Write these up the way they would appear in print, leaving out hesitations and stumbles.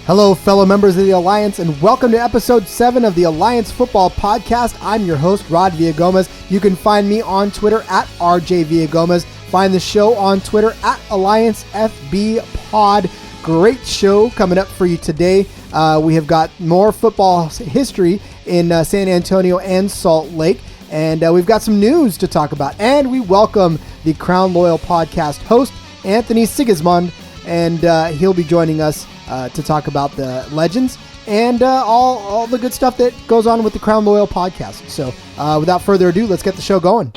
Hello, fellow members of the Alliance, and welcome to episode 7 of the Alliance Football Podcast. I'm your host, Rod Villagomez. You can find me on Twitter at RJ Villagomez. Find the show on Twitter at AllianceFBPod. Great show coming up for you today. We have got more football history in San Antonio and Salt Lake, and we've got some news to talk about. And we welcome the Crown Loyal Podcast host, Anthony Sigismond, and he'll be joining us to talk about the legends and all the good stuff that goes on with the Crown Loyal podcast. So without further ado, let's get the show going.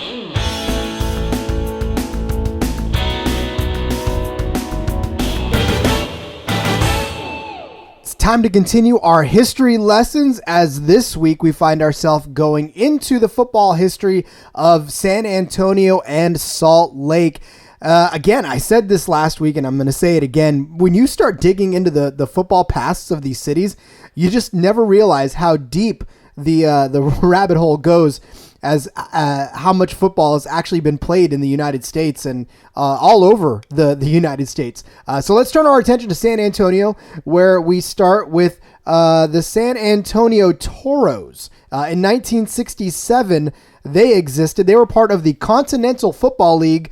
It's time to continue our history lessons, as this week we find ourselves going into the football history of San Antonio and Salt Lake. Again, I said this last week, and I'm going to say it again. When you start digging into the football pasts of these cities, you just never realize how deep the rabbit hole goes as how much football has actually been played in the United States and all over the United States. So let's turn our attention to San Antonio, where we start with the San Antonio Toros. In 1967, they existed. They were part of the Continental Football League,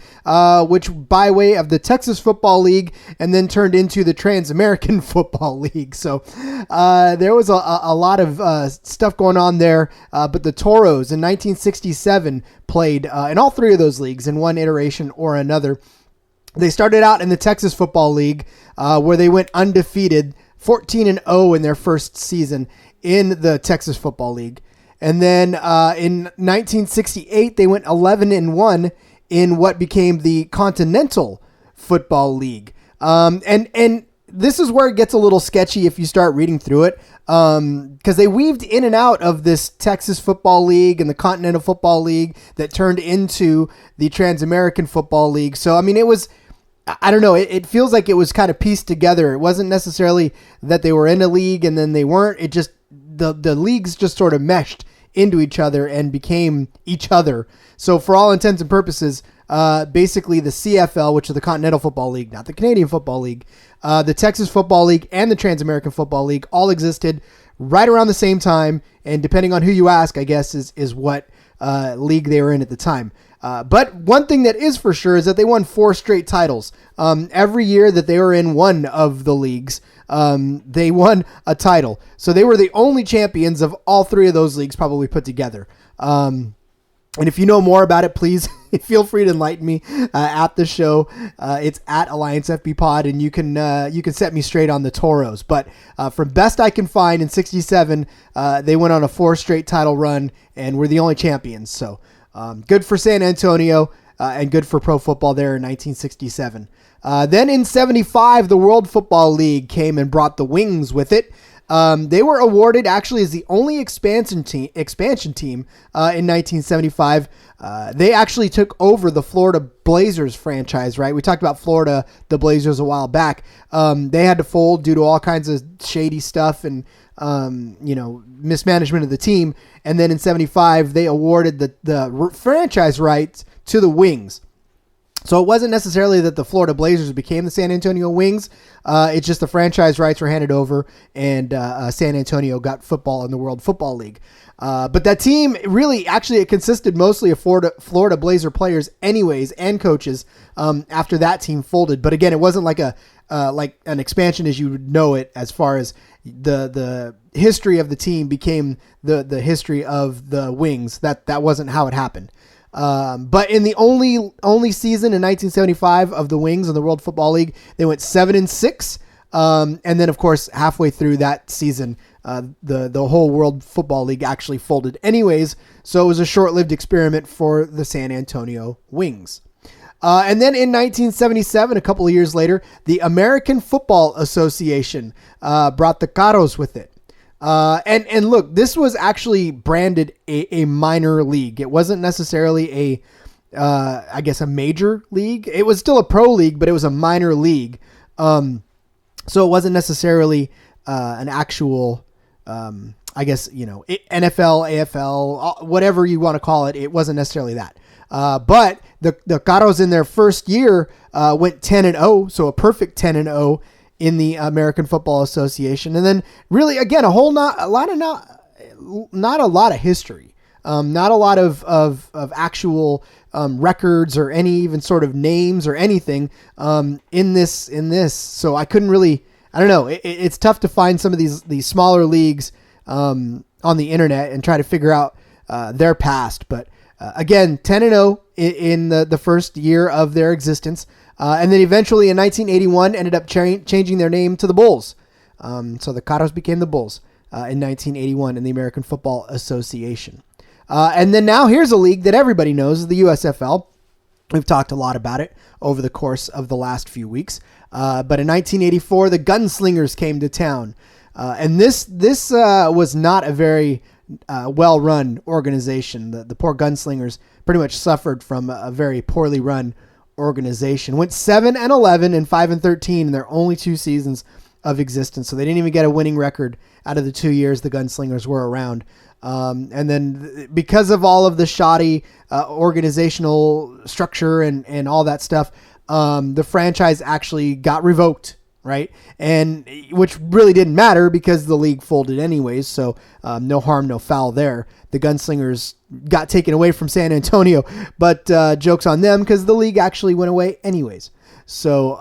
which by way of the Texas Football League, and then turned into the Trans-American Football League. So there was a lot of stuff going on there. But the Toros in 1967 played in all three of those leagues in one iteration or another. They started out in the Texas Football League, where they went undefeated, 14-0 in their first season in the Texas Football League. And then in 1968, they went 11-1 in what became the Continental Football League. And this is where it gets a little sketchy if you start reading through it, because they weaved in and out of this Texas Football League and the Continental Football League that turned into the Trans-American Football League. So, I mean, it was, I don't know, it feels like it was kind of pieced together. It wasn't necessarily that they were in a league and then they weren't. It just, the leagues just sort of meshed into each other and became each other. So for all intents and purposes, basically the CFL, which is the Continental Football League, not the Canadian Football League, the Texas Football League and the Trans-American Football League all existed right around the same time. And depending on who you ask, I guess is what league they were in at the time. But one thing that is for sure is that they won 4 straight titles. Every year that they were in one of the leagues, they won a title. So they were the only champions of all 3 of those leagues probably put together. And if you know more about it, please feel free to enlighten me at the show. It's at AllianceFBPod, and you can set me straight on the Toros. But from best I can find, in 67, they went on a 4 straight title run and were the only champions. So good for San Antonio and good for pro football there in 1967. Then in 75, the World Football League came and brought the Wings with it. They were awarded actually as the only expansion team in 1975. They actually took over the Florida Blazers franchise, right? We talked about Florida, the Blazers, a while back. They had to fold due to all kinds of shady stuff and mismanagement of the team. And then in 75, they awarded the franchise rights to the Wings. So it wasn't necessarily that the Florida Blazers became the San Antonio Wings. It's just the franchise rights were handed over, and San Antonio got football in the World Football League. But that team really, actually, it consisted mostly of Florida Blazer players anyways, and coaches after that team folded. But again, it wasn't like an expansion as you would know it, as far as the history of the team became the history of the Wings. That wasn't how it happened. But in the only season in 1975 of the Wings in the World Football League, they went 7-6. And then of course, halfway through that season, the whole World Football League actually folded anyways. So it was a short-lived experiment for the San Antonio Wings. And then in 1977, a couple of years later, the American Football Association, brought the Caros with it. And look, this was actually branded a minor league. It wasn't necessarily a major league. It was still a pro league, but it was a minor league. So it wasn't necessarily, an actual, NFL, AFL, whatever you want to call it. It wasn't necessarily that. But the Caros in their first year, went 10-0. So a perfect 10-0. in the American Football Association. And then really, again, not a lot of history. Not a lot of actual records or any even sort of names or anything in this. So I couldn't really, I don't know. It's tough to find some of these smaller leagues on the internet and try to figure out their past. But again, 10-0 in the first year of their existence. And then eventually in 1981 ended up changing their name to the Bulls. So the Carros became the Bulls in 1981 in the American Football Association. And then now here's a league that everybody knows, the USFL. We've talked a lot about it over the course of the last few weeks. But in 1984, the Gunslingers came to town. And this was not a very well-run organization. The poor Gunslingers pretty much suffered from a very poorly run organization. Went 7-11 and 5-13 in their only 2 seasons of existence. So they didn't even get a winning record out of the 2 years the Gunslingers were around. And then because of all of the shoddy organizational structure and all that stuff, the franchise actually got revoked, right? And which really didn't matter because the league folded anyways. So no harm, no foul there. The Gunslingers got taken away from San Antonio, but joke's on them because the league actually went away anyways. So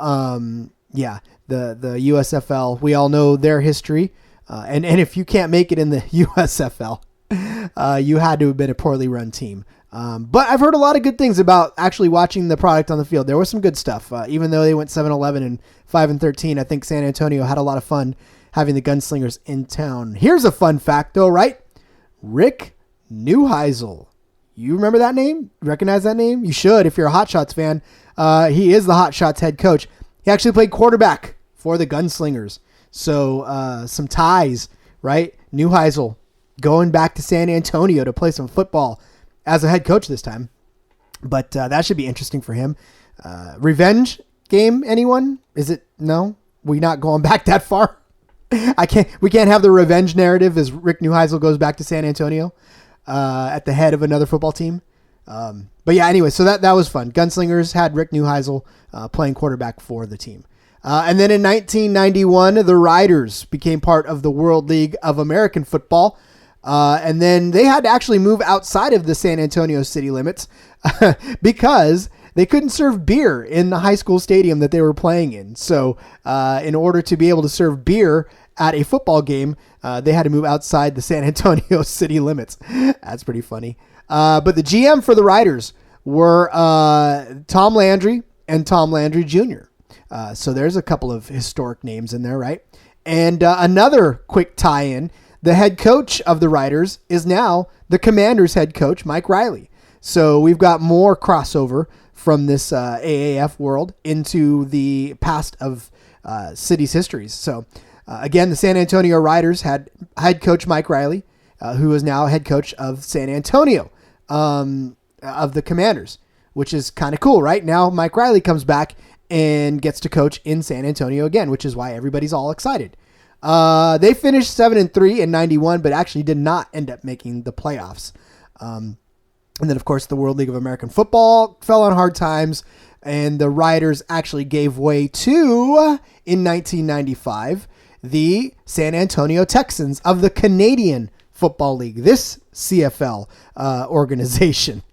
yeah, the USFL, we all know their history. And if you can't make it in the USFL, you had to have been a poorly run team. But I've heard a lot of good things about actually watching the product on the field. There was some good stuff. Even though they went 7-11 and 5-13, I think San Antonio had a lot of fun having the Gunslingers in town. Here's a fun fact, though, right? Rick Neuheisel. You remember that name? Recognize that name? You should if you're a Hot Shots fan. He is the Hot Shots head coach. He actually played quarterback for the Gunslingers. So some ties, right? Neuheisel going back to San Antonio to play some football as a head coach this time. But that should be interesting for him. Revenge game, anyone? Is it? No? We not going back that far? We can't have the revenge narrative as Rick Neuheisel goes back to San Antonio at the head of another football team. But yeah, anyway, so that was fun. Gunslingers had Rick Neuheisel playing quarterback for the team. And then in 1991, the Riders became part of the World League of American Football. And then they had to actually move outside of the San Antonio city limits because they couldn't serve beer in the high school stadium that they were playing in. So in order to be able to serve beer at a football game, they had to move outside the San Antonio city limits. That's pretty funny. But the GM for the Riders were Tom Landry and Tom Landry Jr. So there's a couple of historic names in there, right? And another quick tie-in, the head coach of the Riders is now the Commanders head coach, Mike Riley. So we've got more crossover from this AAF world into the past of city's histories. So again, the San Antonio Riders had head coach Mike Riley, who is now head coach of San Antonio, of the Commanders, which is kind of cool, right? Now Mike Riley comes back and gets to coach in San Antonio again, which is why everybody's all excited. They finished 7-3 in 91, but actually did not end up making the playoffs. And then, of course, the World League of American Football fell on hard times, and the Riders actually gave way to, in 1995, the San Antonio Texans of the Canadian Football League, this CFL organization.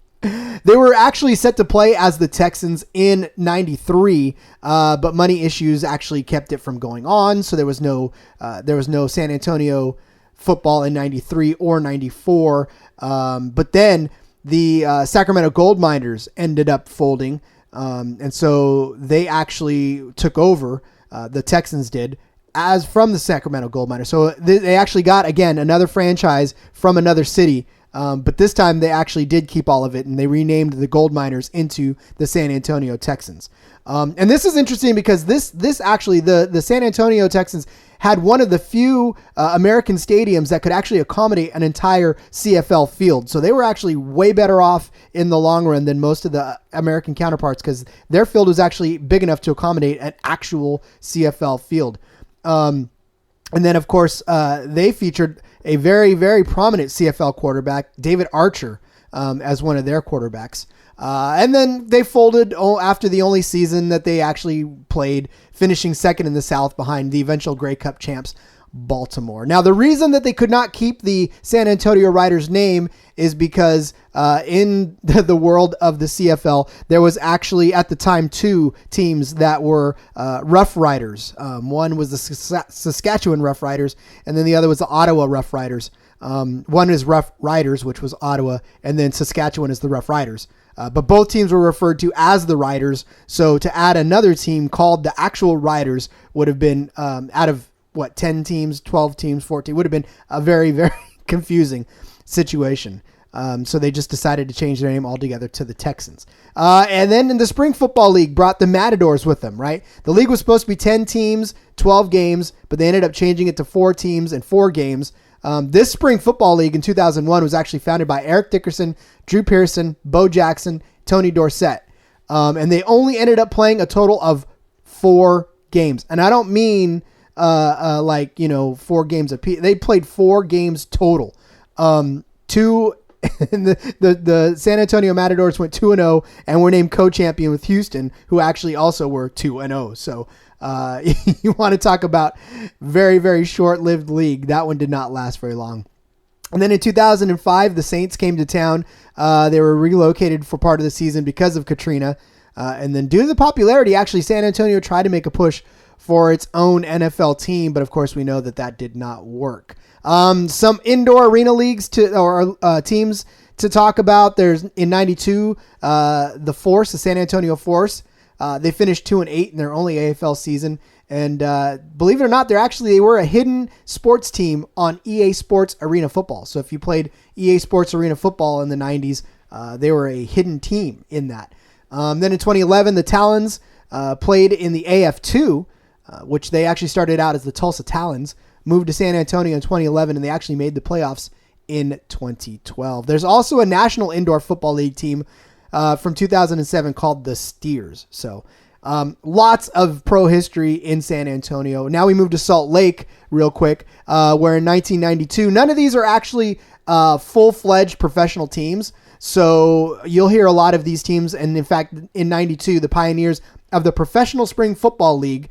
They were actually set to play as the Texans in 93, but money issues actually kept it from going on. So there was no San Antonio football in 93 or 94. But then the Sacramento Gold Miners ended up folding. And so they actually took over, the Texans did, as from the Sacramento Gold Miners. So they actually got, again, another franchise from another city. But this time they actually did keep all of it, and they renamed the Gold Miners into the San Antonio Texans. And this is interesting because this actually, the San Antonio Texans had one of the few American stadiums that could actually accommodate an entire CFL field. So they were actually way better off in the long run than most of the American counterparts because their field was actually big enough to accommodate an actual CFL field. And then, of course, they featured a very, very prominent CFL quarterback, David Archer, as one of their quarterbacks. And then they folded after the only season that they actually played, finishing second in the South behind the eventual Grey Cup champs, Baltimore. Now, the reason that they could not keep the San Antonio Riders name is because in the world of the CFL, there was actually at the time 2 teams that were Rough Riders. One was the Saskatchewan Rough Riders, and then the other was the Ottawa Rough Riders. One is Rough Riders, which was Ottawa, and then Saskatchewan is the Rough Riders. But both teams were referred to as the Riders, so to add another team called the actual Riders would have been out of 10 teams, 12 teams, 14, would have been a very, very confusing situation. So they just decided to change their name altogether to the Texans. And then in the Spring Football League brought the Matadors with them, right? The league was supposed to be 10 teams, 12 games, but they ended up changing it to 4 teams and 4 games. This Spring Football League in 2001 was actually founded by Eric Dickerson, Drew Pearson, Bo Jackson, Tony Dorsett. And they only ended up playing a total of 4 games. And I don't mean 4 games apiece. They played 4 games total. 2 and the San Antonio Matadors went 2-0 and were named co-champion with Houston, who actually also were 2-0. So you want to talk about very, very short-lived league. That one did not last very long. And then in 2005, the Saints came to town. They were relocated for part of the season because of Katrina. And then due to the popularity, actually, San Antonio tried to make a push for its own NFL team, but of course we know that did not work. Some indoor arena leagues teams to talk about. There's in 92, the Force, the San Antonio Force. They finished 2-8 in their only AFL season. And believe it or not, they were a hidden sports team on EA Sports Arena Football. So if you played EA Sports Arena Football in the 90s, they were a hidden team in that. Then in 2011, the Talons played in the AF2, which they actually started out as the Tulsa Talons, moved to San Antonio in 2011, and they actually made the playoffs in 2012. There's also a National Indoor Football League team from 2007 called the Steers. So lots of pro history in San Antonio. Now we move to Salt Lake real quick, where in 1992, none of these are actually full-fledged professional teams. So you'll hear a lot of these teams. And in fact, in 92, the pioneers of the Professional Spring Football League,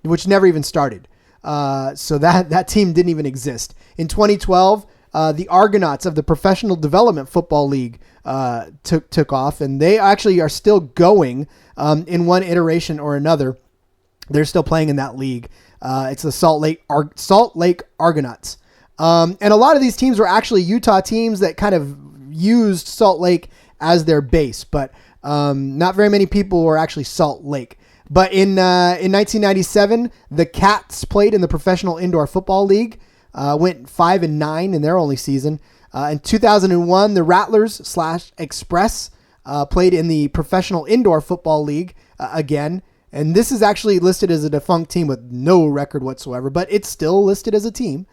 which never even started. So that team didn't even exist. In 2012, the Argonauts of the Professional Development Football League took off, and they actually are still going in one iteration or another. They're still playing in that league. It's the Salt Lake Argonauts. And a lot of these teams were actually Utah teams that kind of used Salt Lake as their base, but not very many people were actually Salt Lake. But in 1997, the Cats played in the Professional Indoor Football League, went 5-9 in their only season. In 2001, the Rattlers / Express played in the Professional Indoor Football League again. And this is actually listed as a defunct team with no record whatsoever, but it's still listed as a team.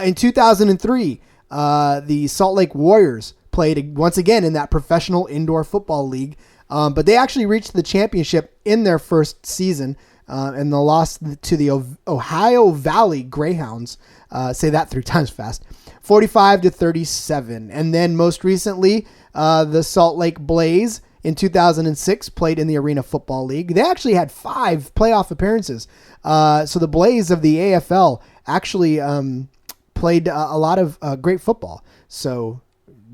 In 2003, the Salt Lake Warriors played once again in that Professional Indoor Football League. But they actually reached the championship in their first season, and they lost to the Ohio Valley Greyhounds. Say that 3 times fast. 45-37. And then most recently, the Salt Lake Blaze in 2006 played in the Arena Football League. They actually had 5 playoff appearances. So the Blaze of the AFL actually played a lot of great football. So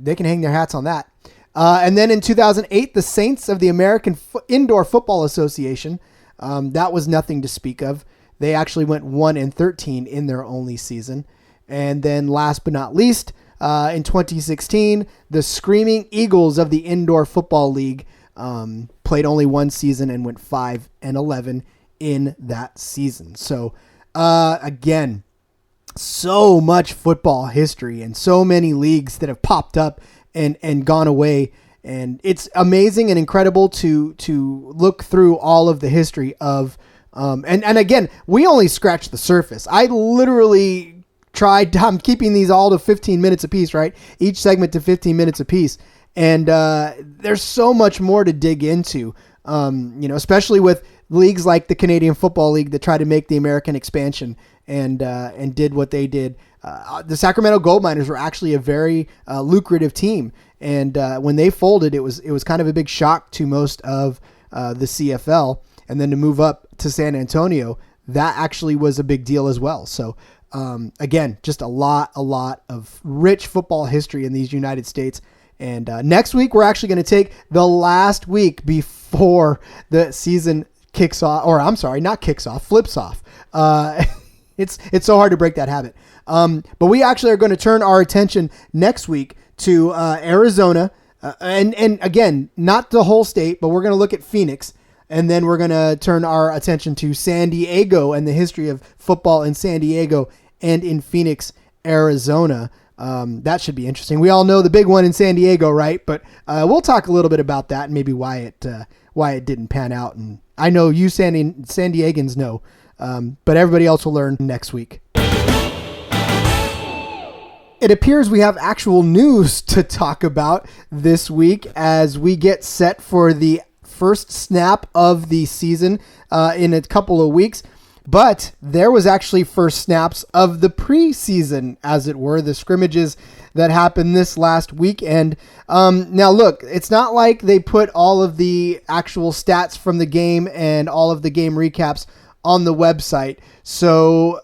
they can hang their hats on that. And then in 2008, the Saints of the American Indoor Football Association, that was nothing to speak of. They actually went 1-13 in their only season. And then last but not least, in 2016, the Screaming Eagles of the Indoor Football League played only 1 season and went 5-11 in that season. So again, so much football history and so many leagues that have popped up and gone away. And it's amazing and incredible to look through all of the history of, and again, we only scratched the surface. I literally tried, I'm keeping these all to 15 minutes apiece, right? Each segment to 15 minutes apiece. And there's so much more to dig into. Especially with leagues like the Canadian Football League that tried to make the American expansion and did what they did. The Sacramento Gold Miners were actually a very lucrative team, and when they folded, it was kind of a big shock to most of the CFL, and then to move up to San Antonio, that actually was a big deal as well. So again, just a lot of rich football history in these United States. And next week, we're actually going to take the last week before the season kicks off, or I'm sorry, not kicks off, flips off. It's so hard to break that habit. But we actually are going to turn our attention next week to Arizona. And again, not the whole state, but we're going to look at Phoenix. And then we're going to turn our attention to San Diego and the history of football in San Diego and in Phoenix, Arizona. That should be interesting. We all know the big one in San Diego, right? But we'll talk a little bit about that and maybe why it didn't pan out. And I know you San Diegans know, but everybody else will learn next week. It appears we have actual news to talk about this week as we get set for the first snap of the season in a couple of weeks. But there was actually first snaps of the preseason, as it were, the scrimmages that happened this last weekend. Now, look, it's not like they put all of the actual stats from the game and all of the game recaps on the website. So,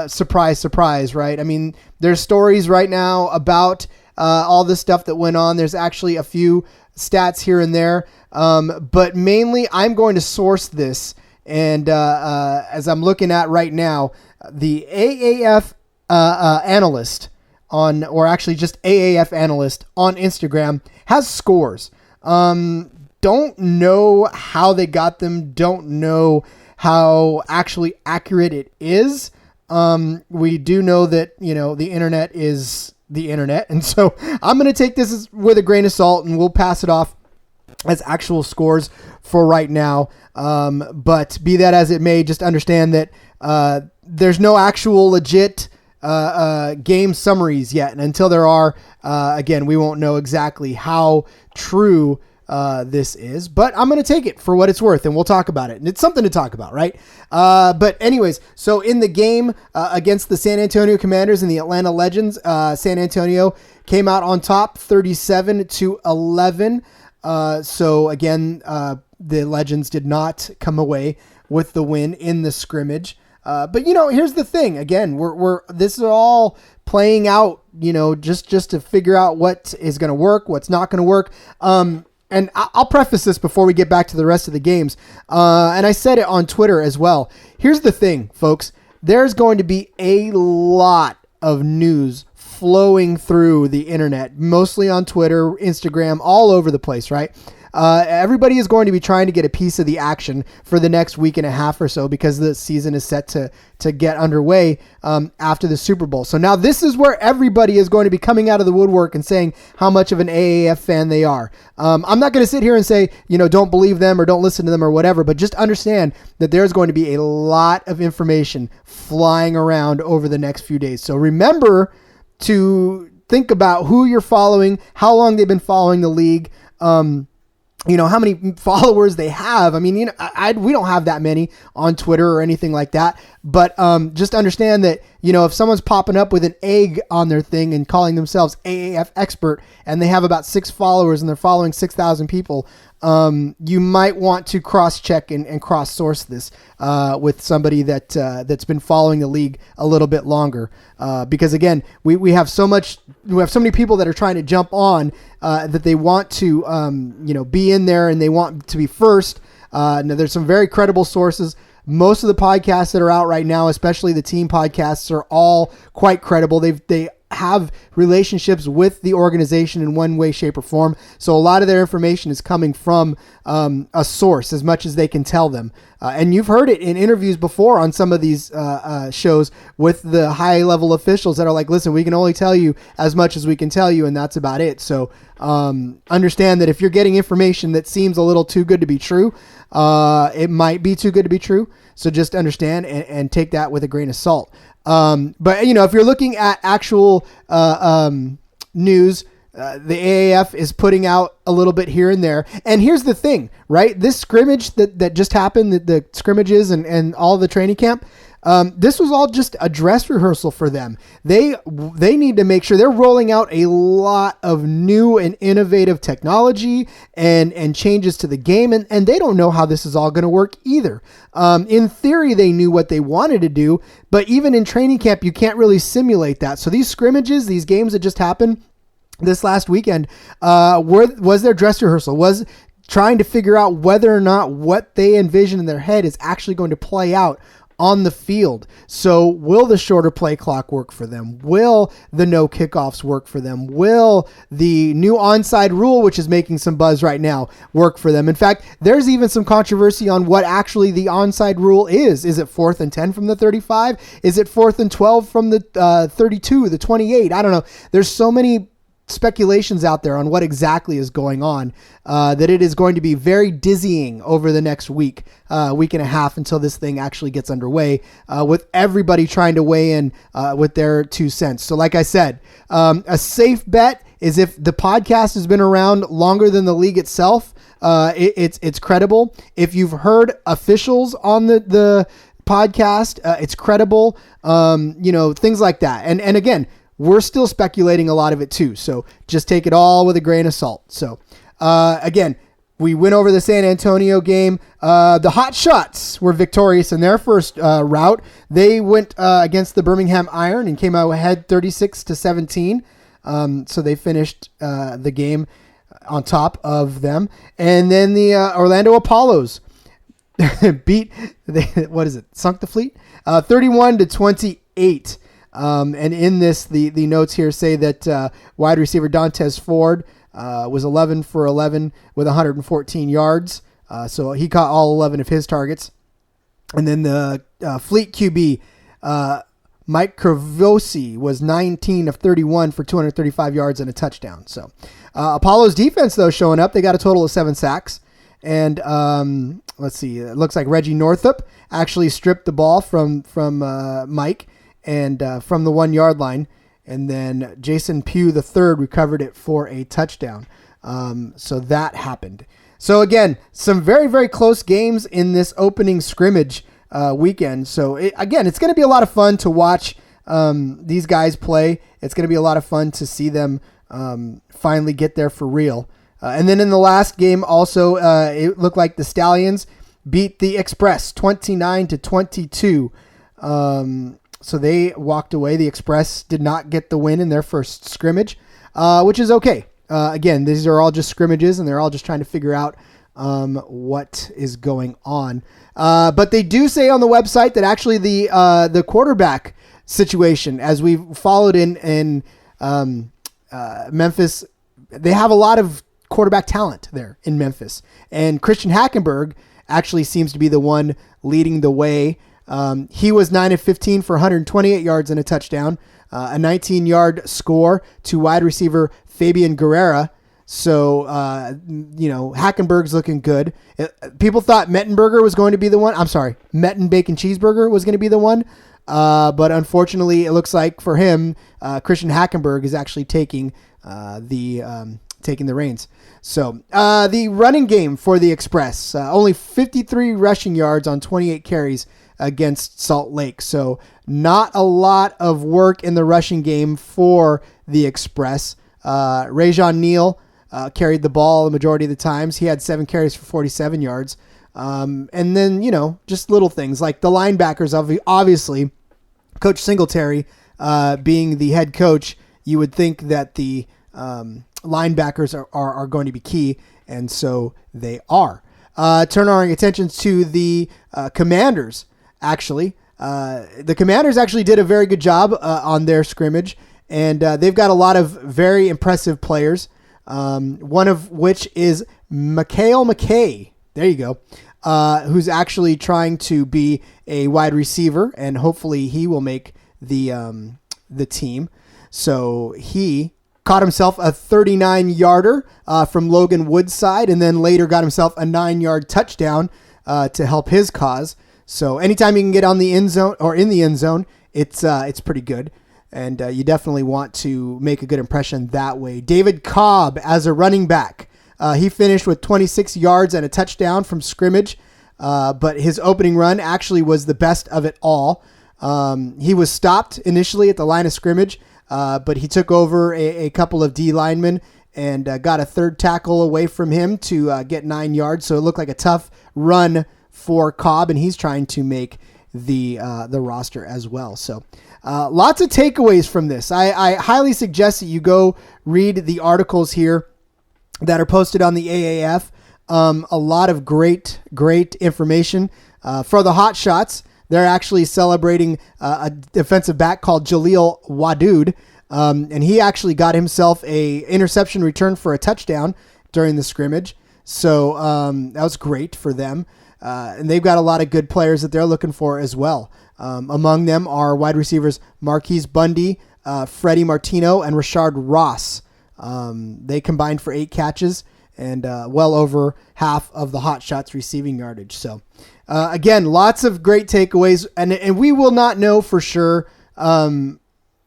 surprise, surprise, right? I mean, there's stories right now about all the stuff that went on. There's actually a few stats here and there. But mainly, I'm going to source this. And as I'm looking at right now, the AAF analyst or actually just AAF analyst on Instagram has scores. Don't know how they got them. Don't know how actually accurate it is. We do know that, the internet is the internet. And so I'm going to take this with a grain of salt and we'll pass it off as actual scores for right now. But be that as it may, just understand that there's no actual legit game summaries yet. And until there are, again, we won't know exactly how true this is. But I'm going to take it for what it's worth, and we'll talk about it. And it's something to talk about, right? But anyways, so in the game against the San Antonio Commanders and the Atlanta Legends, San Antonio came out on top 37-11. So again, the Legends did not come away with the win in the scrimmage. But here's the thing. Again, this is all playing out, just to figure out what is going to work, what's not going to work. And I'll preface this before we get back to the rest of the games. And I said it on Twitter as well. Here's the thing, folks. There's going to be a lot of news flowing through the internet, mostly on Twitter, Instagram, all over the place, right? Everybody is going to be trying to get a piece of the action for the next week and a half or so because the season is set to get underway after the Super Bowl. So now this is where everybody is going to be coming out of the woodwork and saying how much of an AAF fan they are. I'm not going to sit here and say, don't believe them or don't listen to them or whatever, but just understand that there's going to be a lot of information flying around over the next few days. So remember to think about who you're following, how long they've been following the league, how many followers they have. I mean, we don't have that many on Twitter or anything like that, but just understand that, if someone's popping up with an egg on their thing and calling themselves AAF expert and they have about 6 followers and they're following 6,000 people, you might want to cross-check and cross-source this with somebody that's been following the league a little bit longer. Because again, we have so many people that are trying to jump on that they want to be in there and they want to be first. Now there's some very credible sources. Most of the podcasts that are out right now, especially the team podcasts, are all quite credible. They have relationships with the organization in one way, shape, or form. So a lot of their information is coming from a source as much as they can tell them. And you've heard it in interviews before on some of these shows with the high-level officials that are like, listen, we can only tell you as much as we can tell you, and that's about it. So understand that if you're getting information that seems a little too good to be true, it might be too good to be true. So just understand and take that with a grain of salt. But if you're looking at actual news, The AAF is putting out a little bit here and there. And here's the thing, right? This scrimmage that just happened, the scrimmages and all the training camp, this was all just a dress rehearsal for them. They need to make sure they're rolling out a lot of new and innovative technology and changes to the game. And they don't know how this is all going to work either. In theory, they knew what they wanted to do, but even in training camp, you can't really simulate that. So these scrimmages, these games that just happened this last weekend, was their dress rehearsal, was trying to figure out whether or not what they envision in their head is actually going to play out on the field. So will the shorter play clock work for them? Will the no kickoffs work for them? Will the new onside rule, which is making some buzz right now, work for them? In fact, there's even some controversy on what actually the onside rule is. Is it 4th and 10 from the 35? Is it 4th and 12 from the 32, the 28? I don't know. There's so many speculations out there on what exactly is going on, that it is going to be very dizzying over the next week and a half until this thing actually gets underway, with everybody trying to weigh in with their 2 cents. So like I said, a safe bet is if the podcast has been around longer than the league itself, it's credible. If you've heard officials on the podcast, it's credible, things like that. And again, we're still speculating a lot of it too. So just take it all with a grain of salt. So again, we went over the San Antonio game. The Hot Shots were victorious in their first rout. They went against the Birmingham Iron and came out ahead 36-17. So they finished the game on top of them. And then the Orlando Apollos beat, Sunk the Fleet? 31-28. And in this, the notes here say that wide receiver Dantes Ford was 11 for 11 with 114 yards. So he caught all 11 of his targets. And then the Fleet QB, Mike Crevosi, was 19 of 31 for 235 yards and a touchdown. So Apollo's defense, though, showing up. They got a total of 7 sacks. And let's see, it looks like Reggie Northup actually stripped the ball from Mike and from the 1 yard line, and then Jason Pugh III recovered it for a touchdown. So that happened. So again, some very, very close games in this opening scrimmage weekend. So it's going to be a lot of fun to watch these guys play. It's going to be a lot of fun to see them finally get there for real. And then in the last game also, it looked like the Stallions beat the Express 29-22. So they walked away. The Express did not get the win in their first scrimmage, which is okay. Again, these are all just scrimmages, and they're all just trying to figure out what is going on. But they do say on the website that actually the quarterback situation, as we followed in Memphis, they have a lot of quarterback talent there in Memphis. And Christian Hackenberg actually seems to be the one leading the way. He was 9 of 15 for 128 yards and a touchdown, a 19-yard score to wide receiver Fabian Guerrera. So, Hackenberg's looking good. People thought Mettenberger was going to be the one. I'm sorry, Metten Bacon Cheeseburger was going to be the one. But unfortunately, it looks like for him, Christian Hackenberg is actually taking the reins. So the running game for the Express, only 53 rushing yards on 28 carries against Salt Lake. So not a lot of work in the rushing game for the Express. Rajon Neal carried the ball the majority of the times. He had 7 carries for 47 yards. And then, just little things like the linebackers, obviously, Coach Singletary being the head coach, you would think that the linebackers are going to be key, and so they are. Turn our attention to the Commanders. Actually, the Commanders actually did a very good job on their scrimmage, and they've got a lot of very impressive players. One of which is Mikhail McKay. There you go. Who's actually trying to be a wide receiver, and hopefully he will make the team. So he caught himself a 39-yarder from Logan Woodside, and then later got himself a 9-yard touchdown to help his cause. So anytime you can get on the end zone or in the end zone, it's pretty good. And you definitely want to make a good impression that way. David Cobb as a running back. He finished with 26 yards and a touchdown from scrimmage, but his opening run actually was the best of it all. He was stopped initially at the line of scrimmage, but he took over a couple of D linemen and got a third tackle away from him to get 9 yards. So it looked like a tough run for Cobb, and he's trying to make the roster as well. So lots of takeaways from this. I highly suggest that you go read the articles here that are posted on the AAF. A lot of great information. For the Hot Shots, they're actually celebrating a defensive back called Jaleel Wadood. And he actually got himself a interception return for a touchdown during the scrimmage. So that was great for them. And they've got a lot of good players that they're looking for as well. Among them are wide receivers Marquise Bundy, Freddie Martino, and Rashard Ross. They combined for 8 catches and well over half of the Hot Shots receiving yardage. So again, lots of great takeaways, and we will not know for sure,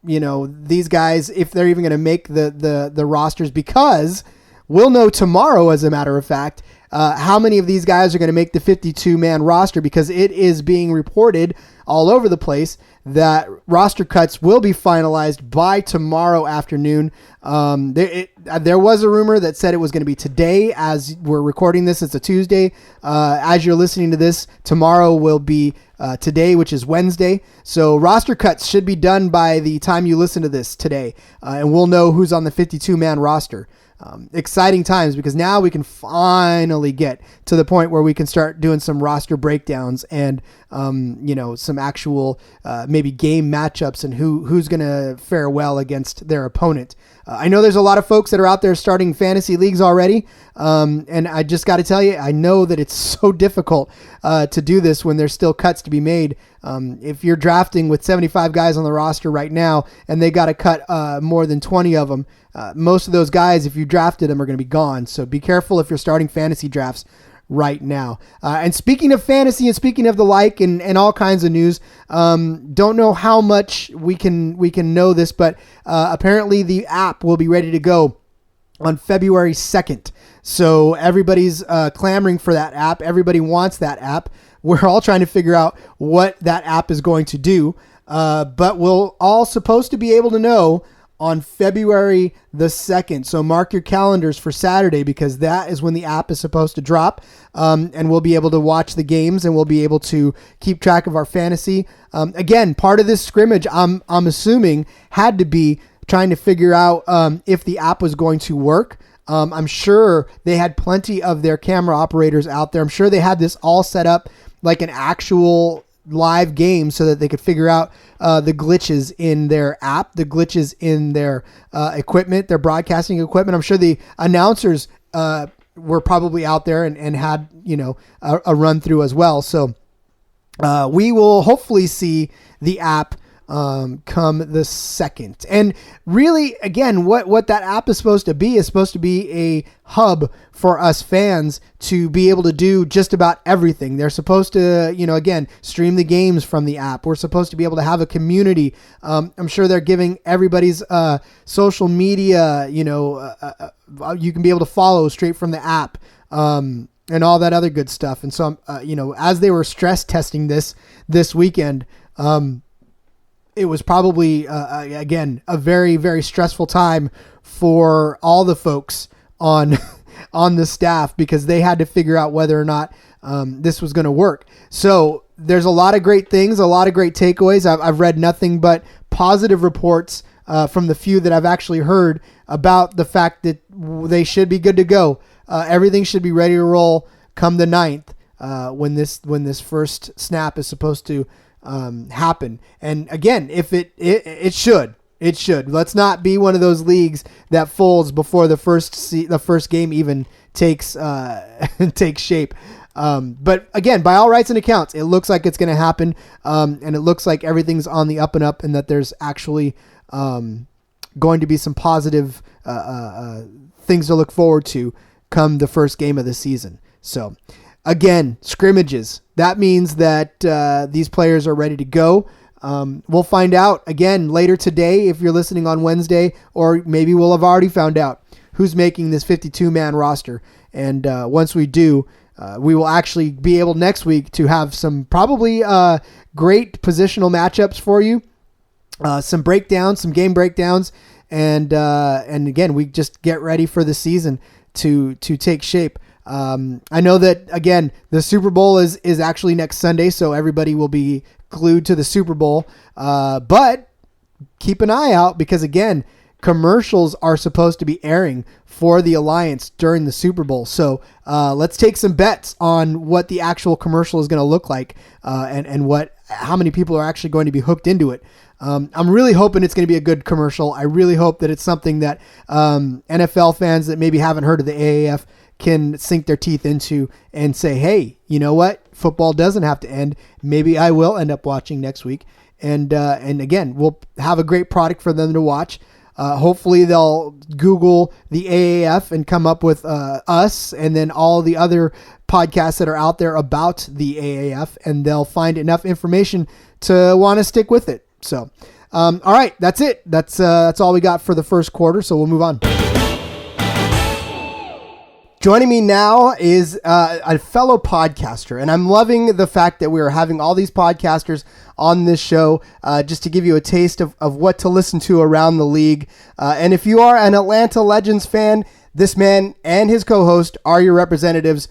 these guys, if they're even going to make the rosters, because we'll know tomorrow, as a matter of fact, how many of these guys are going to make the 52-man roster, because it is being reported all over the place that roster cuts will be finalized by tomorrow afternoon. There was a rumor that said it was going to be today. As we're recording this, it's a Tuesday. As you're listening to this, tomorrow will be today, which is Wednesday. So roster cuts should be done by the time you listen to this today, and we'll know who's on the 52-man roster. Exciting times, because now we can finally get to the point where we can start doing some roster breakdowns and some actual maybe game matchups and who's going to fare well against their opponent. I know there's a lot of folks that are out there starting fantasy leagues already, and I just got to tell you, I know that it's so difficult to do this when there's still cuts to be made. If you're drafting with 75 guys on the roster right now and they got to cut more than 20 of them, most of those guys, if you drafted them, are going to be gone. So be careful if you're starting fantasy drafts right now. And speaking of fantasy and speaking of the like and all kinds of news, don't know how much we can know this, but apparently the app will be ready to go on February 2nd. So everybody's clamoring for that app. Everybody wants that app. We're all trying to figure out what that app is going to do. But we're all supposed to be able to know on February the 2nd. So mark your calendars for Saturday, because that is when the app is supposed to drop. And we'll be able to watch the games, and we'll be able to keep track of our fantasy. Again, part of this scrimmage, I'm assuming, had to be trying to figure out if the app was going to work. I'm sure they had plenty of their camera operators out there. I'm sure they had this all set up like an actual live game so that they could figure out the glitches in their app, the glitches in their equipment, their broadcasting equipment. I'm sure the announcers were probably out there and had, a run through as well. So we will hopefully see the app come the 2nd. And really, again, what that app is supposed to be a hub for us fans to be able to do just about everything. They're supposed to, again, stream the games from the app. We're supposed to be able to have a community. I'm sure they're giving everybody's social media, you can be able to follow straight from the app. And all that other good stuff. And so, as they were stress testing this weekend, it was probably, again, a very, very stressful time for all the folks on the staff, because they had to figure out whether or not this was going to work. So there's a lot of great things, a lot of great takeaways. I've read nothing but positive reports from the few that I've actually heard about the fact that they should be good to go. Everything should be ready to roll come the 9th when this first snap is supposed to happen. And again, if it should. Let's not be one of those leagues that folds before the first game even takes shape. But again, by all rights and accounts, it looks like it's going to happen, and it looks like everything's on the up and up, and that there's actually going to be some positive things to look forward to come the first game of the season. So again, scrimmages. That means that these players are ready to go. We'll find out again later today if you're listening on Wednesday, or maybe we'll have already found out who's making this 52-man roster. And once we do, we will actually be able next week to have some probably great positional matchups for you, some breakdowns, some game breakdowns, and again, we just get ready for the season to take shape. I know that, again, the Super Bowl is actually next Sunday, so everybody will be glued to the Super Bowl. But keep an eye out because, again, commercials are supposed to be airing for the Alliance during the Super Bowl. So let's take some bets on what the actual commercial is going to look like and how many people are actually going to be hooked into it. I'm really hoping it's going to be a good commercial. I really hope that it's something that NFL fans that maybe haven't heard of the AAF can sink their teeth into and say, hey, you know what? Football doesn't have to end. Maybe I will end up watching next week. And again, we'll have a great product for them to watch. Hopefully they'll Google the AAF and come up with us and then all the other podcasts that are out there about the AAF, and they'll find enough information to want to stick with it. So, all right, that's it. That's all we got for the first quarter. So we'll move on. Joining me now is a fellow podcaster, and I'm loving the fact that we are having all these podcasters on this show just to give you a taste of what to listen to around the league. And if you are an Atlanta Legends fan, this man and his co-host are your representatives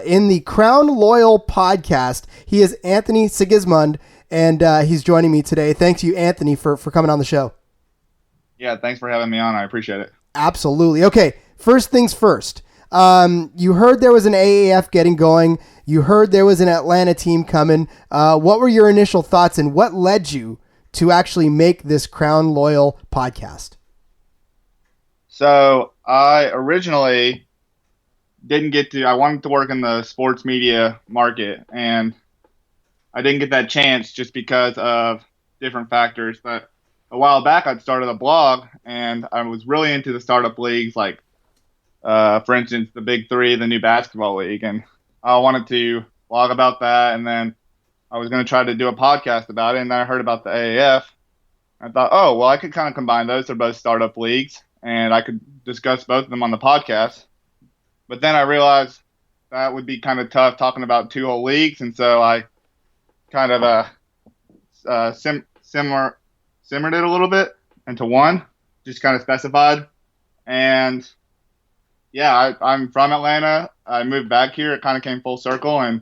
in the Crown Loyal podcast. He is Anthony Sigismond, and he's joining me today. Thanks you, Anthony, for coming on the show. Yeah, thanks for having me on. I appreciate it. Absolutely. Okay, first things first. You heard there was an AAF getting going. You heard there was an Atlanta team coming. What were your initial thoughts, and what led you to actually make this Crown Loyal podcast? So I originally I wanted to work in the sports media market, and I didn't get that chance just because of different factors. But a while back, I'd started a blog, and I was really into the startup leagues, like for instance, the Big Three, the new basketball league, and I wanted to blog about that, and then I was going to try to do a podcast about it, and then I heard about the AAF. I thought, oh, well, I could kind of combine those. They're both startup leagues, and I could discuss both of them on the podcast. But then I realized that would be kind of tough talking about two whole leagues, and so I kind of simmered it a little bit into one, just kind of specified. And yeah, I'm from Atlanta. I moved back here. It kind of came full circle, and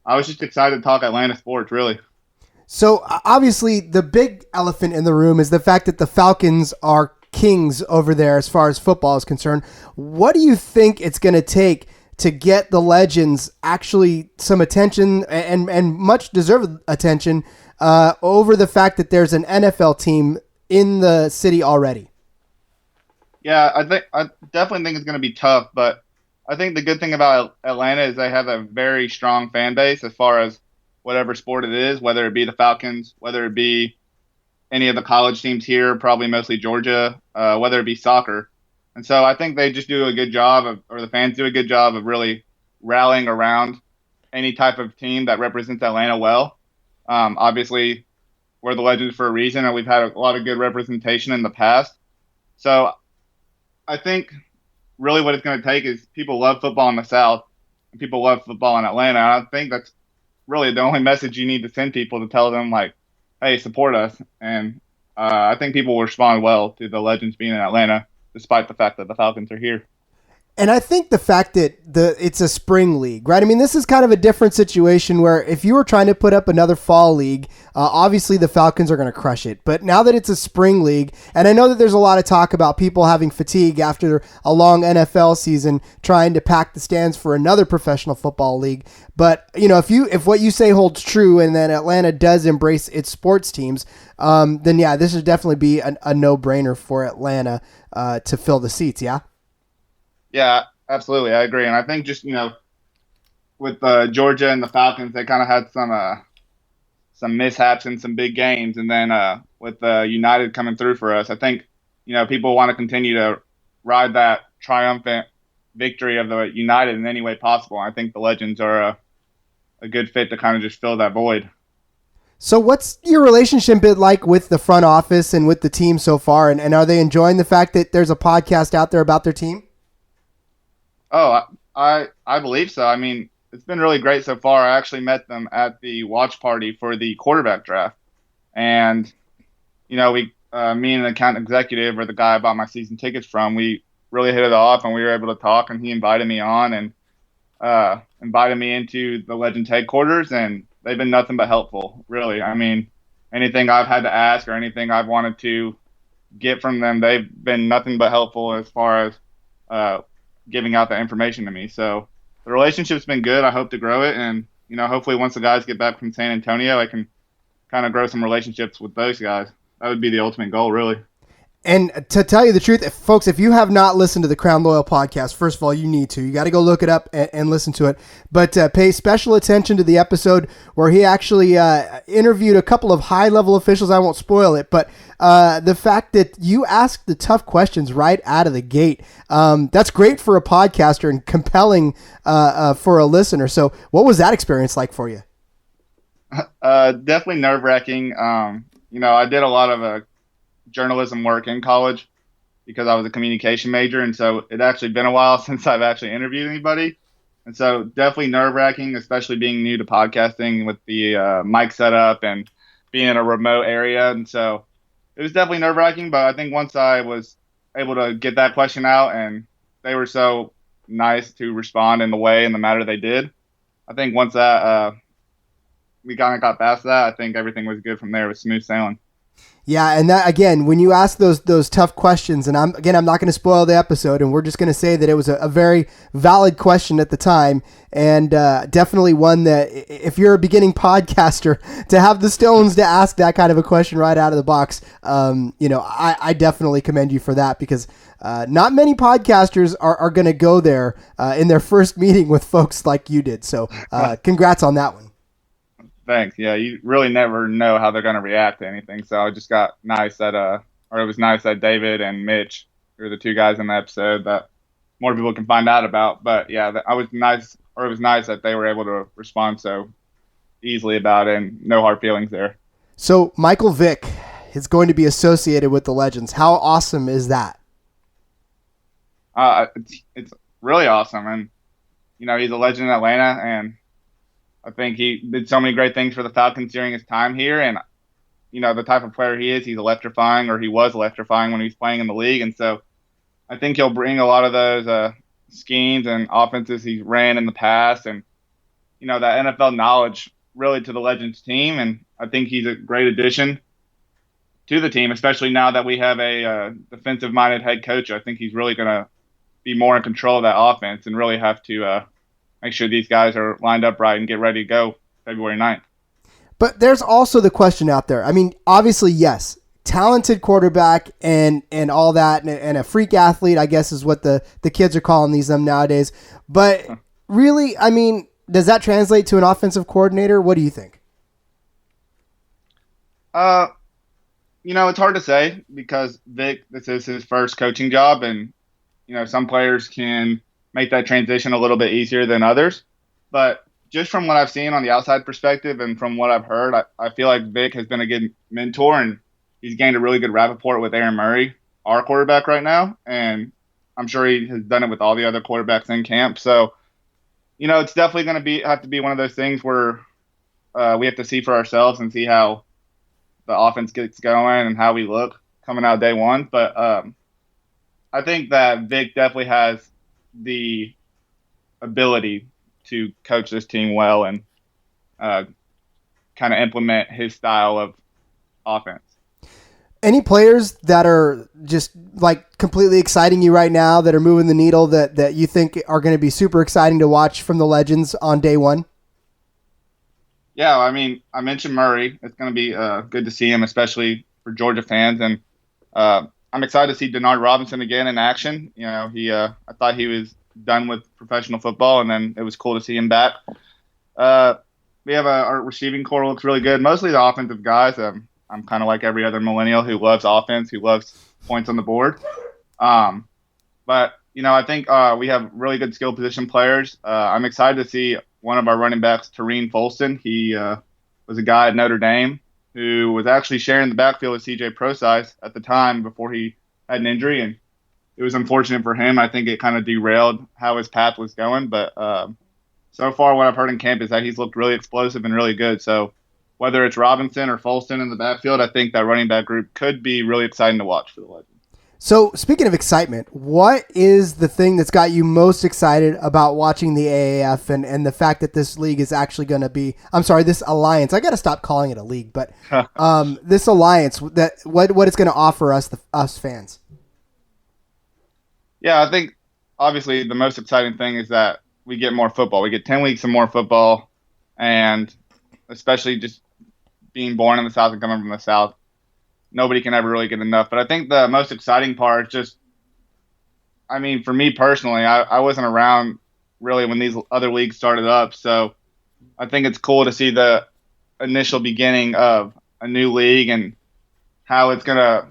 I was just excited to talk Atlanta sports, really. So obviously the big elephant in the room is the fact that the Falcons are kings over there as far as football is concerned. What do you think it's going to take to get the Legends actually some attention and much deserved attention over the fact that there's an NFL team in the city already? Yeah, I definitely think it's going to be tough, but I think the good thing about Atlanta is they have a very strong fan base as far as whatever sport it is, whether it be the Falcons, whether it be any of the college teams here, probably mostly Georgia, whether it be soccer. And so I think they just do a good job or the fans do a good job of really rallying around any type of team that represents Atlanta well. Obviously, we're the Legends for a reason, and we've had a lot of good representation in the past. So I think really what it's going to take is people love football in the South and people love football in Atlanta. And I think that's really the only message you need to send people, to tell them, like, hey, support us. And I think people will respond well to the Legends being in Atlanta, despite the fact that the Falcons are here. And I think the fact that it's a spring league, right? I mean, this is kind of a different situation where if you were trying to put up another fall league, obviously the Falcons are going to crush it. But now that it's a spring league, and I know that there's a lot of talk about people having fatigue after a long NFL season trying to pack the stands for another professional football league. But, you know, if what you say holds true and then Atlanta does embrace its sports teams, then yeah, this would definitely be a no-brainer for Atlanta to fill the seats, yeah? Yeah, absolutely. I agree. And I think just, with Georgia and the Falcons, they kind of had some mishaps in some big games. And then with United coming through for us, I think, people want to continue to ride that triumphant victory of the United in any way possible. I think the Legends are a good fit to kind of just fill that void. So what's your relationship been like with the front office and with the team so far? And are they enjoying the fact that there's a podcast out there about their team? Oh, I believe so. I mean, it's been really great so far. I actually met them at the watch party for the quarterback draft, and we, me and the account executive, or the guy I bought my season tickets from, we really hit it off, and we were able to talk. And he invited me on, and invited me into the Legends headquarters, and they've been nothing but helpful. Really, I mean, anything I've had to ask or anything I've wanted to get from them, they've been nothing but helpful as far as uh, giving out that information to me. So the relationship's been good. I hope to grow it, and hopefully once the guys get back from San Antonio, I can kind of grow some relationships with those guys. That would be the ultimate goal, really. And to tell you the truth, if you have not listened to the Crown Loyal podcast, first of all, you need to. You got to go look it up and listen to it. But pay special attention to the episode where he actually interviewed a couple of high-level officials. I won't spoil it, but the fact that you asked the tough questions right out of the gate, that's great for a podcaster and compelling for a listener. So what was that experience like for you? Definitely nerve-wracking. I did a lot of journalism work in college because I was a communication major, and so it actually been a while since I've actually interviewed anybody, and so definitely nerve-wracking, especially being new to podcasting with the mic setup and being in a remote area. And so it was definitely nerve-wracking, but I think once I was able to get that question out, and they were so nice to respond in the way and the manner they did, I think once that we kind of got past that, I think everything was good from there. It was smooth sailing. Yeah, and that, again, when you ask those tough questions, and I'm not going to spoil the episode, and we're just going to say that it was a very valid question at the time, and definitely one that if you're a beginning podcaster, to have the stones to ask that kind of a question right out of the box, I definitely commend you for that, because not many podcasters are going to go there in their first meeting with folks like you did. So congrats on that one. Thanks. Yeah, you really never know how they're going to react to anything. So I just got nice that, or it was nice that David and Mitch, who were the two guys in the episode that more people can find out about. But yeah, it was nice that they were able to respond so easily about it, and no hard feelings there. So Michael Vick is going to be associated with the Legends. How awesome is that? It's really awesome, and he's a legend in Atlanta, and I think he did so many great things for the Falcons during his time here. And, the type of player he is, he's electrifying, or he was electrifying when he was playing in the league. And so I think he'll bring a lot of those schemes and offenses he's ran in the past, and, that NFL knowledge really to the Legends team. And I think he's a great addition to the team, especially now that we have a defensive-minded head coach. I think he's really going to be more in control of that offense and really have to make sure these guys are lined up right and get ready to go February 9th. But there's also the question out there. I mean, obviously, yes, talented quarterback and all that, and a freak athlete, I guess, is what the kids are calling them nowadays. But really, I mean, does that translate to an offensive coordinator? What do you think? It's hard to say, because Vic, this is his first coaching job, and some players can make that transition a little bit easier than others. But just from what I've seen on the outside perspective and from what I've heard, I feel like Vic has been a good mentor, and he's gained a really good rapport with Aaron Murray, our quarterback right now. And I'm sure he has done it with all the other quarterbacks in camp. So, it's definitely going to have to be one of those things where we have to see for ourselves and see how the offense gets going and how we look coming out day one. But I think that Vic definitely has the ability to coach this team well and kind of implement his style of offense. Any players that are just like completely exciting you right now, that are moving the needle, that you think are going to be super exciting to watch from the Legends on day one? Yeah, I mean, I mentioned Murray. It's going to be good to see him, especially for Georgia fans. And I'm excited to see Denard Robinson again in action. I thought he was done with professional football, and then it was cool to see him back. We have our receiving core looks really good. Mostly the offensive guys. I'm kind of like every other millennial who loves offense, who loves points on the board. But I think we have really good skill position players. I'm excited to see one of our running backs, Tareen Folston. He was was a guy at Notre Dame who was actually sharing the backfield with CJ Prosise at the time before he had an injury, and it was unfortunate for him. I think it kind of derailed how his path was going, but so far what I've heard in camp is that he's looked really explosive and really good. So whether it's Robinson or Folston in the backfield, I think that running back group could be really exciting to watch for the Legends. So speaking of excitement, what is the thing that's got you most excited about watching the AAF and the fact that this league is actually going to be, this alliance, I got to stop calling it a league, but this alliance, that what it's going to offer us fans? Yeah, I think obviously the most exciting thing is that we get more football. We get 10 weeks of more football, and especially just being born in the South and coming from the South, nobody can ever really get enough. But I think the most exciting part is just, for me personally, I wasn't around really when these other leagues started up. So I think it's cool to see the initial beginning of a new league and how it's going to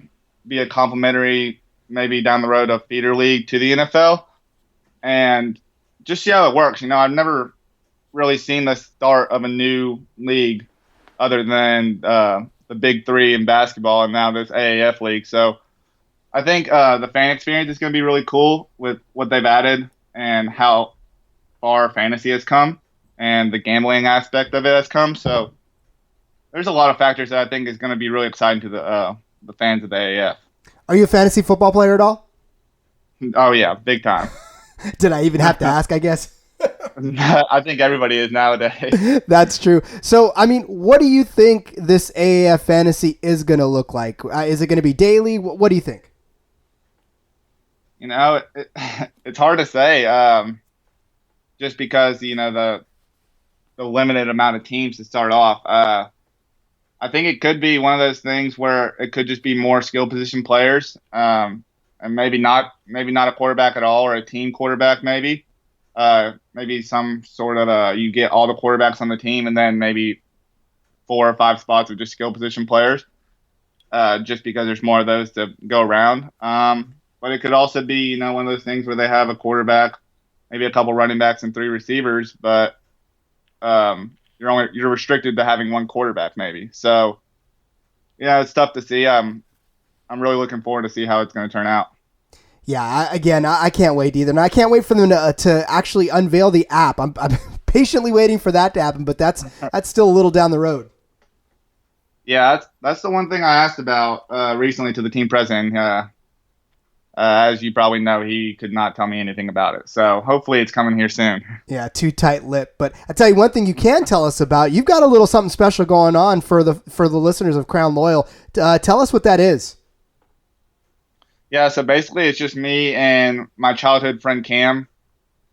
be a complementary, maybe down the road, a feeder league to the NFL, and just see how it works. I've never really seen the start of a new league other than the Big Three in basketball and now this AAF league. So I think the fan experience is going to be really cool with what they've added and how far fantasy has come and the gambling aspect of it has come. So there's a lot of factors that I think is going to be really exciting to the fans of the AAF. Are you a fantasy football player at all? Oh, yeah, big time. Did I even have to ask, I guess? I think everybody is nowadays. That's true. So, what do you think this AAF fantasy is going to look like? Is it going to be daily? What do you think? It's hard to say just because, the limited amount of teams to start off. I think it could be one of those things where it could just be more skill position players, and maybe not a quarterback at all, or a team quarterback maybe. Maybe some sort of you get all the quarterbacks on the team, and then maybe 4 or 5 spots of just skill position players, just because there's more of those to go around. But it could also be one of those things where they have a quarterback, maybe a couple running backs and 3 receivers, but you're restricted to having 1 quarterback maybe. So it's tough to see. I'm really looking forward to see how it's going to turn out. Yeah, I can't wait either. And I can't wait for them to actually unveil the app. I'm patiently waiting for that to happen, but that's still a little down the road. Yeah, that's the one thing I asked about recently to the team president. As you probably know, he could not tell me anything about it. So hopefully it's coming here soon. Yeah, too tight-lipped. But I tell you one thing you can tell us about. You've got a little something special going on for the listeners of Crown Loyal. Tell us what that is. Yeah, so basically it's just me and my childhood friend Cam,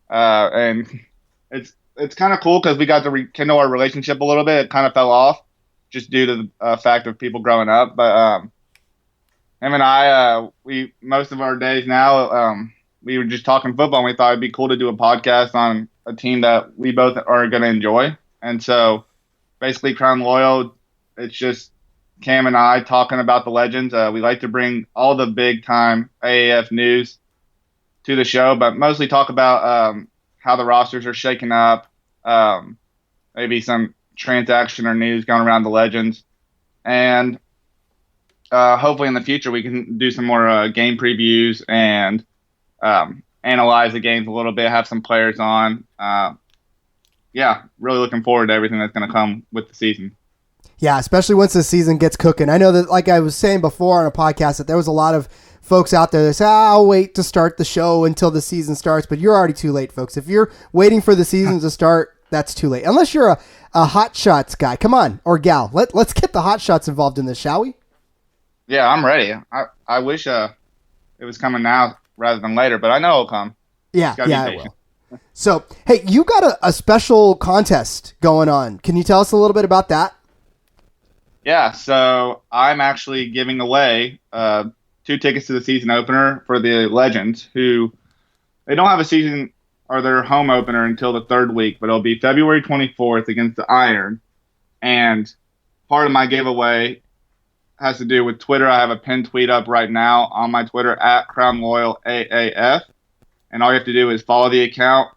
and it's kind of cool because we got to rekindle our relationship a little bit. It kind of fell off just due to the fact of people growing up, but him and I, we most of our days now, we were just talking football, and we thought it'd be cool to do a podcast on a team that we both are going to enjoy. And so basically Crown Loyal, it's just Cam and I talking about the Legends. We like to bring all the big-time AAF news to the show, but mostly talk about how the rosters are shaking up, maybe some transaction or news going around the Legends. And hopefully in the future we can do some more game previews and analyze the games a little bit, have some players on. Really looking forward to everything that's going to come with the season. Yeah, especially once the season gets cooking. I know that, like I was saying before on a podcast, that there was a lot of folks out there that say, I'll wait to start the show until the season starts, but you're already too late, folks. If you're waiting for the season to start, that's too late. Unless you're a Hot Shots guy. Come on, or gal. Let's get the Hot Shots involved in this, shall we? Yeah, I'm ready. I wish it was coming now rather than later, but I know it'll come. Yeah, it will. So, hey, you got a special contest going on. Can you tell us a little bit about that? Yeah, so I'm actually giving away 2 tickets to the season opener for the Legends, who they don't have a season or their home opener until the 3rd week, but it'll be February 24th against the Iron. And part of my giveaway has to do with Twitter. I have a pinned tweet up right now on my Twitter at CrownLoyalAAF. And all you have to do is follow the account,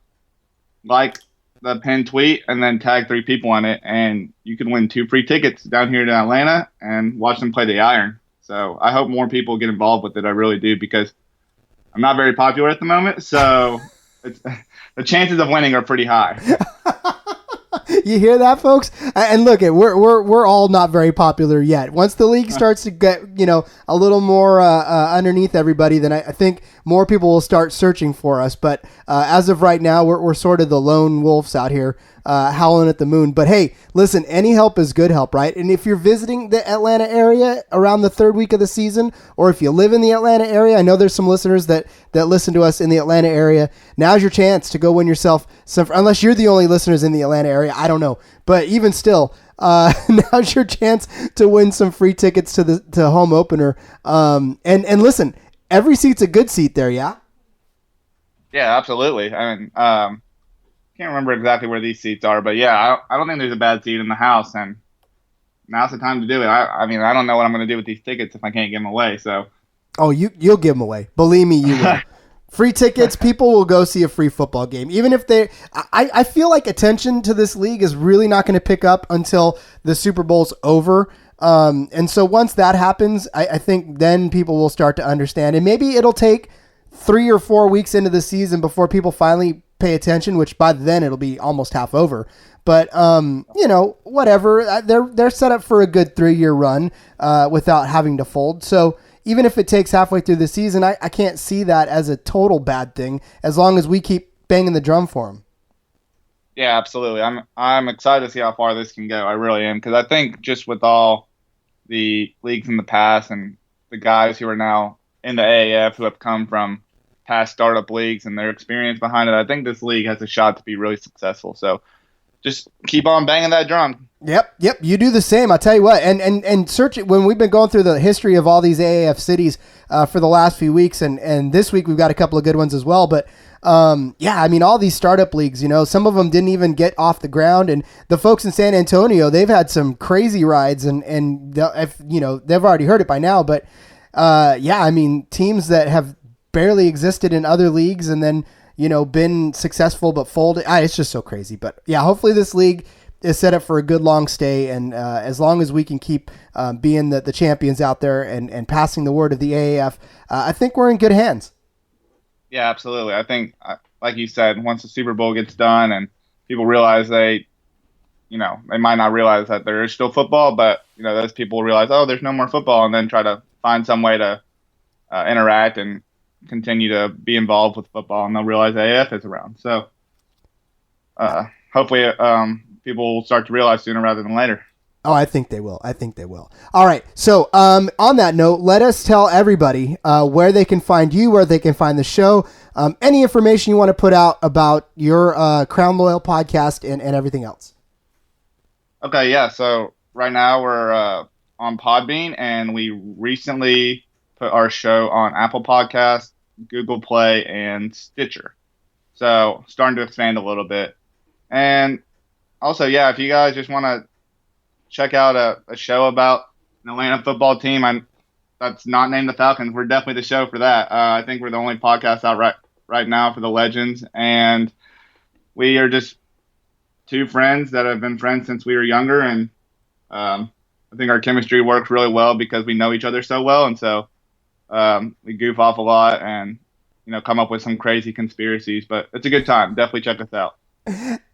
like the pinned tweet and then tag 3 people on it, and you can win 2 free tickets down here to Atlanta and watch them play the Iron. So I hope more people get involved with it. I really do, because I'm not very popular at the moment, so the chances of winning are pretty high. You hear that, folks? And look, we're all not very popular yet. Once the league starts to get, a little more underneath everybody, then I think more people will start searching for us. But as of right now, we're sort of the lone wolves out here howling at the moon. But hey, listen, any help is good help, right? And if you're visiting the Atlanta area around the 3rd week of the season, or if you live in the Atlanta area, I know there's some listeners that listen to us in the Atlanta area. Now's your chance to go win yourself some, unless you're the only listeners in the Atlanta area. I don't know. But even still, now's your chance to win some free tickets to home opener. And listen, every seat's a good seat there, yeah? Yeah, absolutely. I mean, can't remember exactly where these seats are, but yeah, I don't think there's a bad seat in the house, and now's the time to do it. I mean, I don't know what I'm going to do with these tickets if I can't give them away. So, you'll give them away. Believe me, you will. Free tickets, people will go see a free football game. Even if I feel like attention to this league is really not going to pick up until the Super Bowl's over. And so once that happens, I think then people will start to understand. And maybe it'll take 3 or 4 weeks into the season before people finally pay attention, which by then it'll be almost half over. But, whatever. They're set up for a good 3-year run without having to fold. So even if it takes halfway through the season, I can't see that as a total bad thing as long as we keep banging the drum for them. Yeah, absolutely. I'm excited to see how far this can go. I really am, because I think just with all the leagues in the past and the guys who are now in the AAF who have come from past startup leagues and their experience behind it, I think this league has a shot to be really successful. So just keep on banging that drum. Yep. You do the same. I'll tell you what. And search it when we've been going through the history of all these AAF cities for the last few weeks, and this week we've got a couple of good ones as well. But I mean, all these startup leagues, some of them didn't even get off the ground, and the folks in San Antonio, they've had some crazy rides, and they've already heard it by now. But I mean, teams that have barely existed in other leagues and then been successful but folded. It's just so crazy. But yeah, hopefully this league is set up for a good long stay, and as long as we can keep being the champions out there and passing the word of the AAF, I think we're in good hands. Yeah, absolutely. I think, like you said, once the Super Bowl gets done and people realize they might not realize that there is still football, but those people realize, oh, there's no more football, and then try to find some way to interact and continue to be involved with football, and they'll realize AAF is around. So hopefully people will start to realize sooner rather than later. Oh, I think they will. All right. So on that note, let us tell everybody where they can find you, where they can find the show, any information you want to put out about your Crown Loyal podcast and everything else. Okay, yeah. So right now we're on Podbean, and we recently put our show on Apple Podcasts, Google Play, and Stitcher. So starting to expand a little bit. And also, yeah, if you guys just want to check out a show about an Atlanta football team that's not named the Falcons, we're definitely the show for that. I think we're the only podcast out right now for the Legends, and we are just 2 friends that have been friends since we were younger, and I think our chemistry works really well because we know each other so well, and so we goof off a lot and come up with some crazy conspiracies, but it's a good time. Definitely check us out.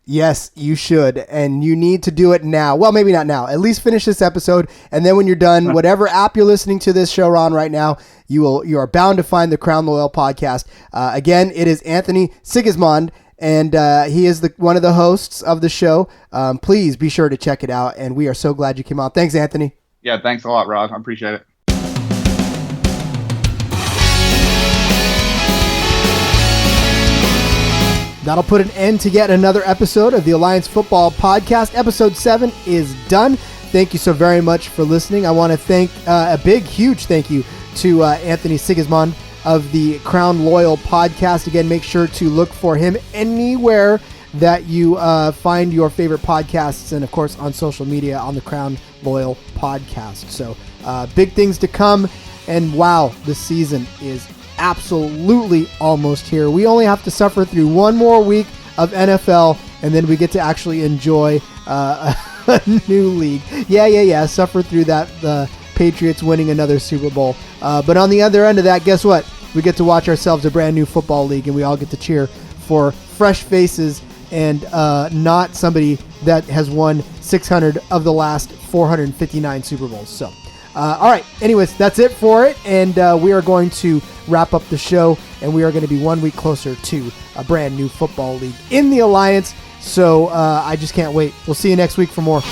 Yes, you should, and you need to do it now. Well, maybe not now. At least finish this episode, and then when you're done, whatever app you're listening to this show on right now, you are bound to find the Crown Loyal podcast. Again, it is Anthony Sigismond, and he is one of the hosts of the show. Please be sure to check it out, and we are so glad you came on. Thanks, Anthony. Yeah, thanks a lot, Rod. I appreciate it. That'll put an end to yet another episode of the Alliance Football Podcast. Episode 7 is done. Thank you so very much for listening. I want to thank a big, huge thank you to Anthony Sigismond of the Crown Loyal Podcast. Again, make sure to look for him anywhere that you find your favorite podcasts, and of course on social media on the Crown Loyal Podcast. So big things to come, and wow, the season is absolutely almost here. We only have to suffer through one more week of NFL, and then we get to actually enjoy a new league. Yeah. Suffer through that, the Patriots winning another Super Bowl. But on the other end of that, guess what? We get to watch ourselves a brand new football league, and we all get to cheer for fresh faces and not somebody that has won 600 of the last 459 Super Bowls. So, all right. Anyways, that's it for it, and we are going to wrap up the show, and we are going to be 1 week closer to a brand new football league in the Alliance. So I just can't wait. We'll see you next week for more.